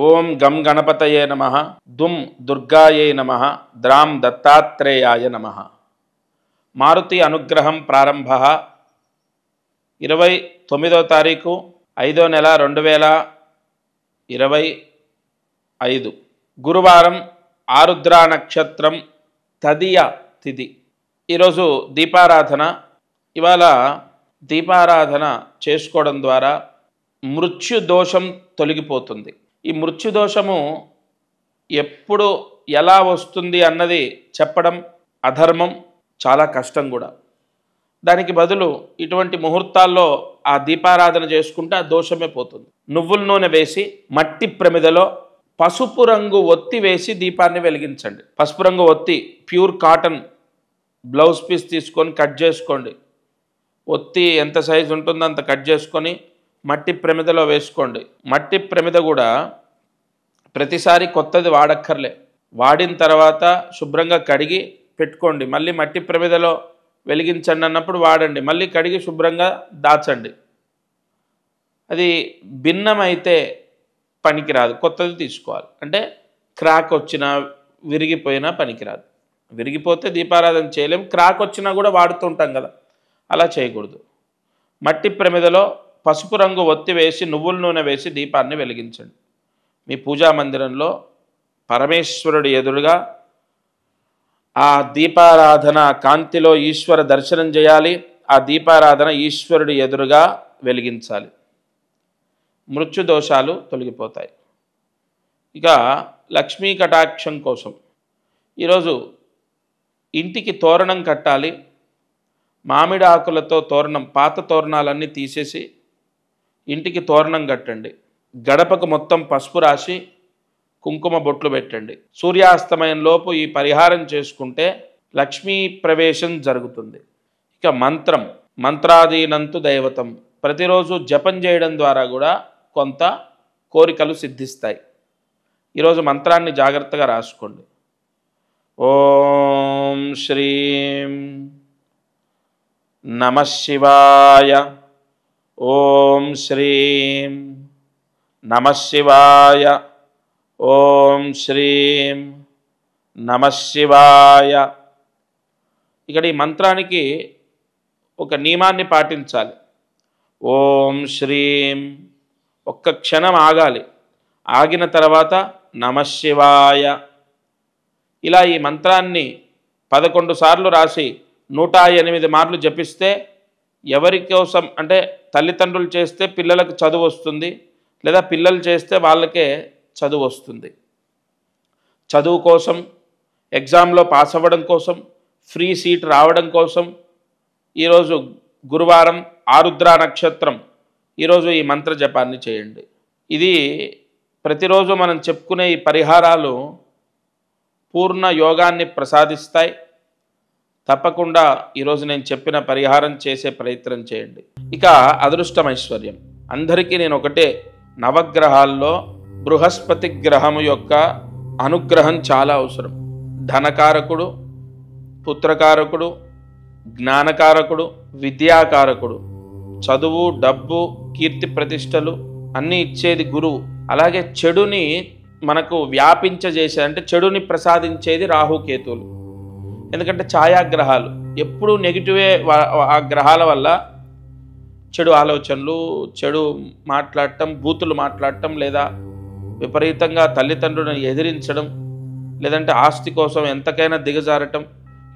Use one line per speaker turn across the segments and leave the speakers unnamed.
ఓం గం గణపతయే నమః, దుం దుర్గాయే నమః, ద్రాం దత్తాత్రేయాయ నమః. మారుతి అనుగ్రహం ప్రారంభ 29వ తారీఖు 5వ నెల 2025 గురువారం, ఆరుద్ర నక్షత్రం, తదియ తిథి. ఈరోజు దీపారాధన. ఇవాళ దీపారాధన చేసుకోవడం ద్వారా మృత్యు దోషం తొలగిపోతుంది. ఈ మృత్యు దోషము ఎప్పుడు ఎలా వస్తుంది అన్నది చెప్పడం అధర్మం, చాలా కష్టం కూడా. దానికి బదులు ఇటువంటి ముహూర్తాల్లో ఆ దీపారాధన చేసుకుంటే ఆ దోషమే పోతుంది. నువ్వుల నూనె వేసి మట్టి ప్రమిదలో పసుపు రంగు ఒత్తి వేసి దీపాన్ని వెలిగించండి. పసుపు రంగు ఒత్తి ప్యూర్ కాటన్ బ్లౌజ్ పీస్ తీసుకొని కట్ చేసుకోండి. ఒత్తి ఎంత సైజు ఉంటుందో అంత కట్ చేసుకొని మట్టి ప్రమిదలో వేసుకోండి. మట్టి ప్రమిద కూడా ప్రతిసారి కొత్తది వాడక్కర్లే. వాడిన తర్వాత శుభ్రంగా కడిగి పెట్టుకోండి. మళ్ళీ మట్టి ప్రమిదలో వెలిగించండి అన్నప్పుడు వాడండి. మళ్ళీ కడిగి శుభ్రంగా దాచండి. అది భిన్నమైతే పనికిరాదు, కొత్తది తీసుకోవాలి. అంటే క్రాక్ వచ్చినా విరిగిపోయినా పనికిరాదు. విరిగిపోతే దీపారాధన చేయలేం. క్రాక్ వచ్చినా కూడా వాడుతుంటాం కదా, అలా చేయకూడదు. మట్టి ప్రమిదలో పసుపు రంగు ఒత్తి వేసి నువ్వుల నూనె వేసి దీపాన్ని వెలిగించండి. మీ పూజా మందిరంలో పరమేశ్వరుడి ఎదురుగా ఆ దీపారాధన కాంతిలో ఈశ్వర దర్శనం చేయాలి. ఆ దీపారాధన ఈశ్వరుడి ఎదురుగా వెలిగించాలి. మృత్యు దోషాలు తొలగిపోతాయి. ఇక లక్ష్మీ కటాక్షం కోసం ఈరోజు ఇంటికి తోరణం కట్టాలి. మామిడి ఆకులతో తోరణం, పాత తోరణాలన్నీ తీసేసి ఇంటికి తోరణం కట్టండి. గడపకు మొత్తం పసుపు రాసి కుంకుమ బొట్లు పెట్టండి. సూర్యాస్తమయంలోపు ఈ పరిహారం చేసుకుంటే లక్ష్మీ ప్రవేశం జరుగుతుంది. ఇక మంత్రాధీనంతు దైవతం. ప్రతిరోజు జపం చేయడం ద్వారా కూడా కొంత కోరికలు సిద్ధిస్తాయి. ఈరోజు మంత్రాన్ని జాగ్రత్తగా రాసుకోండి. ఓం శ్రీం నమః శివాయ. ఓం శ్రీం నమః శివాయ. ఓం శ్రీం నమః శివాయ. ఇక్కడ ఈ మంత్రానికి ఒక నియమాన్ని పాటించాలి. ఓం శ్రీం ఒక్క క్షణం ఆగాలి. ఆగిన తర్వాత నమః శివాయ. ఇలా ఈ మంత్రాన్ని 11 సార్లు రాసి 108 మార్లు జపిస్తే ఎవరి కోసం అంటే తల్లిదండ్రులు చేస్తే పిల్లలకు చదువు వస్తుంది, లేదా పిల్లలు చేస్తే వాళ్ళకే చదువు వస్తుంది. చదువు కోసం, ఎగ్జామ్లో పాస్ అవ్వడం కోసం, ఫ్రీ సీట్ రావడం కోసం ఈరోజు గురువారం, ఆరుద్ర నక్షత్రం, ఈరోజు ఈ మంత్ర జపాన్ని చేయండి. ఇది ప్రతిరోజు మనం చెప్పుకునే ఈ పరిహారాలు పూర్ణ యోగాన్ని ప్రసాదిస్తాయి. తప్పకుండా ఈరోజు నేను చెప్పిన పరిహారం చేసే ప్రయత్నం చేయండి. ఇక అదృష్టం, ఐశ్వర్యం అందరికీ నేను ఒకటే, నవగ్రహాల్లో బృహస్పతి గ్రహము యొక్క అనుగ్రహం చాలా అవసరం. ధనకారకుడు, పుత్రకారకుడు, జ్ఞానకారకుడు, విద్యాకారకుడు, చదువు, డబ్బు, కీర్తి ప్రతిష్టలు అన్నీ ఇచ్చేది గురువు. అలాగే చెడుని మనకు వ్యాపించజేసేది అంటే చెడుని ప్రసాదించేది రాహుకేతువులు. ఎందుకంటే ఛాయాగ్రహాలు ఎప్పుడూ నెగిటివే. ఆ గ్రహాల వల్ల చెడు ఆలోచనలు, చెడు మాట్లాడటం, బూతులు మాట్లాడటం, లేదా విపరీతంగా తల్లిదండ్రులను ఎదిరించడం, లేదంటే ఆస్తి కోసం ఎంతకైనా దిగజారటం,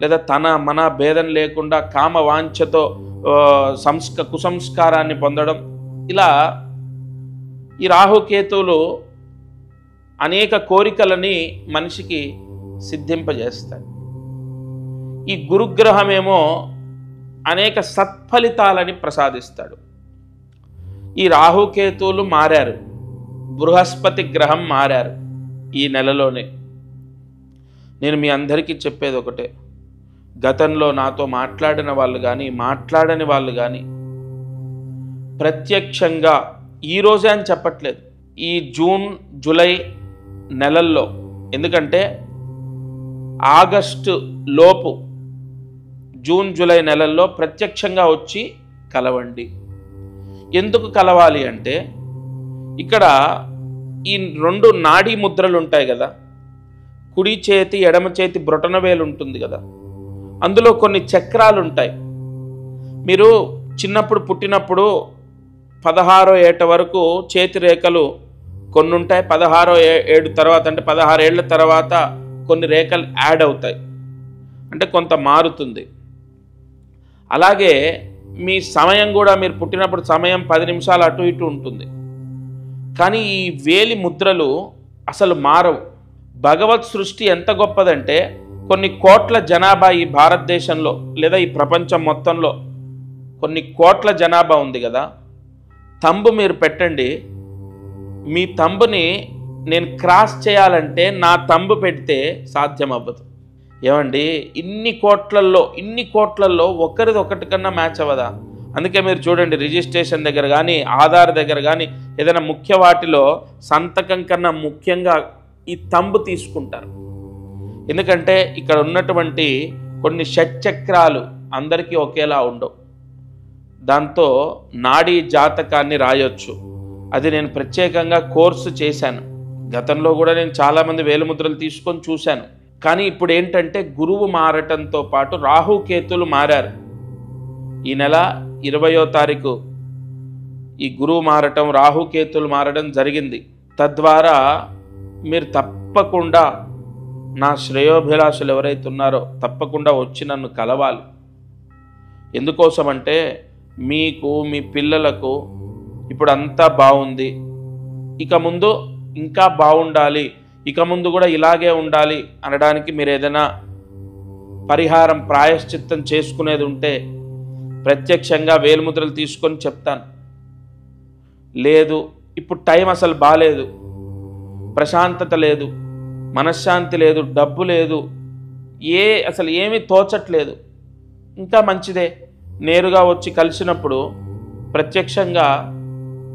లేదా తన మన భేదం లేకుండా కామ వాంఛతో కుసంస్కారాన్ని పొందడం, ఇలా ఈ రాహుకేతువులు అనేక కోరికలని మనిషికి సిద్ధింపజేస్తాయి. ఈ గురుగ్రహమేమో అనేక సత్ఫలితాలని ప్రసాదిస్తాడు. ఈ రాహుకేతువులు మారారు, బృహస్పతి గ్రహం మారారు ఈ నెలలోనే. నేను మీ అందరికీ చెప్పేది ఒకటే, గతంలో నాతో మాట్లాడిన వాళ్ళు కానీ మాట్లాడని వాళ్ళు కానీ ప్రత్యక్షంగా ఈరోజే అని చెప్పట్లేదు, ఈ జూన్ జూలై నెలల్లో, ఎందుకంటే ఆగస్టు లోపు జూన్ జూలై నెలల్లో ప్రత్యక్షంగా వచ్చి కలవండి. ఎందుకు కలవాలి అంటే ఇక్కడ ఈ 2 నాడీ ముద్రలు ఉంటాయి కదా, కుడి చేతి ఎడమ చేతి బ్రొటనవేలు ఉంటుంది కదా, అందులో కొన్ని చక్రాలు ఉంటాయి. మీరు చిన్నప్పుడు పుట్టినప్పుడు 16వ ఏట వరకు చేతి రేఖలు కొన్ని ఉంటాయి. 16వ ఏడు తర్వాత అంటే 16 ఏళ్ల తర్వాత కొన్ని రేఖలు యాడ్ అవుతాయి, అంటే కొంత మారుతుంది. అలాగే మీ సమయం కూడా మీరు పుట్టినప్పుడు సమయం 10 నిమిషాలు అటు ఇటు ఉంటుంది. కానీ ఈ వేలి ముద్రలు అసలు మారవు. భగవత్ సృష్టి ఎంత గొప్పదంటే కొన్ని కోట్ల జనాభా ఈ భారతదేశంలో లేదా ఈ ప్రపంచం మొత్తంలో కొన్ని కోట్ల జనాభా ఉంది కదా, తంబు మీరు పెట్టండి, మీ తంబుని నేను క్రాస్ చేయాలంటే నా తంబు పెడితే సాధ్యం అవ్వదు. ఏమండి, ఇన్ని కోట్లల్లో ఒకరిది ఒకటి కన్నా మ్యాచ్ అవ్వదా? అందుకే మీరు చూడండి, రిజిస్ట్రేషన్ దగ్గర కానీ ఆధార్ దగ్గర కానీ ఏదైనా ముఖ్య వాటిలో సంతకం కన్నా ముఖ్యంగా ఈ తంబు తీసుకుంటారు. ఎందుకంటే ఇక్కడ ఉన్నటువంటి కొన్ని షట్చక్రాలు అందరికీ ఒకేలా ఉండవు. దాంతో నాడీ జాతకాన్ని రాయొచ్చు. అది నేను ప్రత్యేకంగా కోర్సు చేశాను. గతంలో కూడా నేను చాలామంది వేలుముద్రలు తీసుకొని చూశాను. కానీ ఇప్పుడు ఏంటంటే గురువు మారటంతో పాటు రాహుకేతులు మారారు. ఈ నెల 20వ తారీఖు ఈ గురువు మారటం, రాహుకేతులు మారడం జరిగింది. తద్వారా మీరు తప్పకుండా నా శ్రేయోభిలాషులు ఎవరైతే ఉన్నారో తప్పకుండా వచ్చి నన్ను కలవాలి. ఎందుకోసమంటే మీకు, మీ పిల్లలకు ఇప్పుడు అంతా బాగుంది, ఇక ముందు ఇంకా బాగుండాలి, ఇక ముందు కూడా ఇలాగే ఉండాలి అనడానికి మీరు ఏదైనా పరిహారం, ప్రాయశ్చిత్తం చేసుకునేది ఉంటే ప్రత్యక్షంగా వేలుముద్రలు తీసుకొని చెప్తాను. లేదు, ఇప్పుడు టైం అసలు బాలేదు, ప్రశాంతత లేదు, మనశ్శాంతి లేదు, డబ్బు లేదు, అసలు ఏమీ తోచట్లేదు, ఇంకా మంచిదే. నేరుగా వచ్చి కలిసినప్పుడు ప్రత్యక్షంగా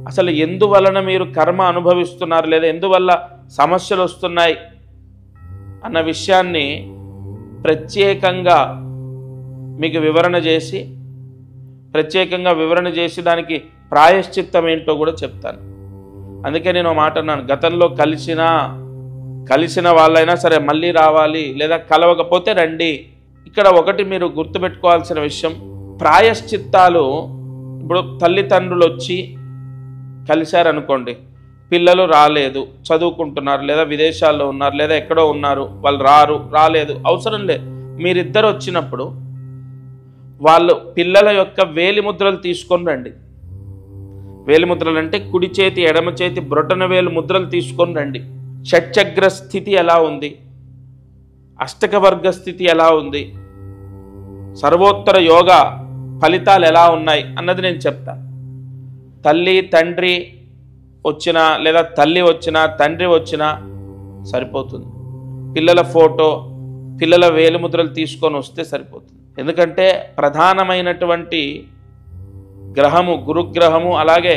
అసలు ఎందువలన మీరు కర్మ అనుభవిస్తున్నారు లేదా ఎందువల్ల సమస్యలు వస్తున్నాయి అన్న విషయాన్ని ప్రత్యేకంగా మీకు వివరణ చేసి దానికి ప్రాయశ్చిత్తం ఏంటో కూడా చెప్తాను. అందుకే నేను మాట అన్నాను, గతంలో కలిసిన వాళ్ళైనా సరే మళ్ళీ రావాలి, లేదా కలవకపోతే రండి. ఇక్కడ ఒకటి మీరు గుర్తుపెట్టుకోవాల్సిన విషయం, ప్రాయశ్చిత్తాలు ఇప్పుడు తల్లిదండ్రులు వచ్చి కలిశారనుకోండి, పిల్లలు రాలేదు, చదువుకుంటున్నారు, లేదా విదేశాల్లో ఉన్నారు, లేదా ఎక్కడో ఉన్నారు, వాళ్ళు రాలేదు, అవసరం లేదు. మీరిద్దరు వచ్చినప్పుడు వాళ్ళు పిల్లల యొక్క వేలిముద్రలు తీసుకొని రండి. వేలిముద్రలు అంటే కుడి చేతి ఎడమ చేతి బ్రొటన వేలు ముద్రలు తీసుకొని రండి. షట్చగ్ర స్థితి ఎలా ఉంది, అష్టక వర్గ స్థితి ఎలా ఉంది, సర్వోత్తర యోగా ఫలితాలు ఎలా ఉన్నాయి అన్నది నేను చెప్తాను. తల్లి తండ్రి వచ్చినా లేదా తల్లి వచ్చినా తండ్రి వచ్చినా సరిపోతుంది. పిల్లల ఫోటో, పిల్లల వేలిముద్రలు తీసుకొని వస్తే సరిపోతుంది. ఎందుకంటే ప్రధానమైనటువంటి గ్రహము గురుగ్రహము, అలాగే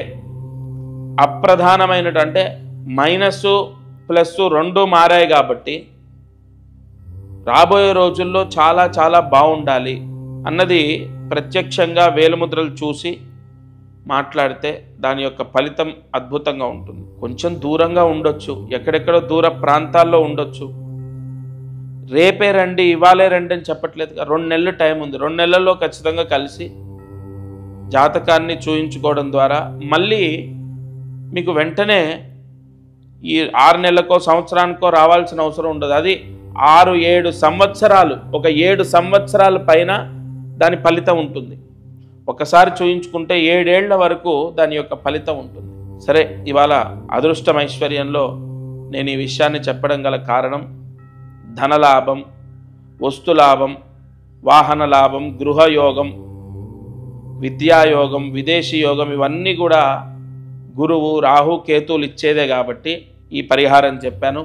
అప్రధానమైనటువంటి అంటే మైనస్ ప్లస్ 2 మారాయి కాబట్టి రాబోయే రోజుల్లో చాలా చాలా బాగుండాలి అన్నది ప్రత్యక్షంగా వేలిముద్రలు చూసి మాట్లాడితే దాని యొక్క ఫలితం అద్భుతంగా ఉంటుంది. కొంచెం దూరంగా ఉండొచ్చు, ఎక్కడెక్కడో దూర ప్రాంతాల్లో ఉండొచ్చు. రేపే రండి, ఇవాళే రండి అని చెప్పట్లేదుగా. 2 నెలలు టైం ఉంది. 2 నెలల్లో ఖచ్చితంగా కలిసి జాతకాన్ని చూయించుకోవడం ద్వారా మళ్ళీ మీకు వెంటనే ఈ 6 నెలలకో సంవత్సరానికో రావాల్సిన అవసరం ఉండదు. అది 6-7 సంవత్సరాలు, ఒక 7 సంవత్సరాల పైన దాని ఫలితం ఉంటుంది. ఒకసారి చూయించుకుంటే 7 ఏళ్ల వరకు దాని యొక్క ఫలితం ఉంటుంది. సరే, ఇవాళ అదృష్టం ఐశ్వర్యంలో నేను ఈ విషయాన్ని చెప్పడం గల కారణం, ధనలాభం, వస్తులాభం, వాహన లాభం, గృహయోగం, విద్యాయోగం, విదేశీ యోగం, ఇవన్నీ కూడా గురువు రాహు కేతువులు ఇచ్చేదే కాబట్టి ఈ పరిహారం చెప్పాను.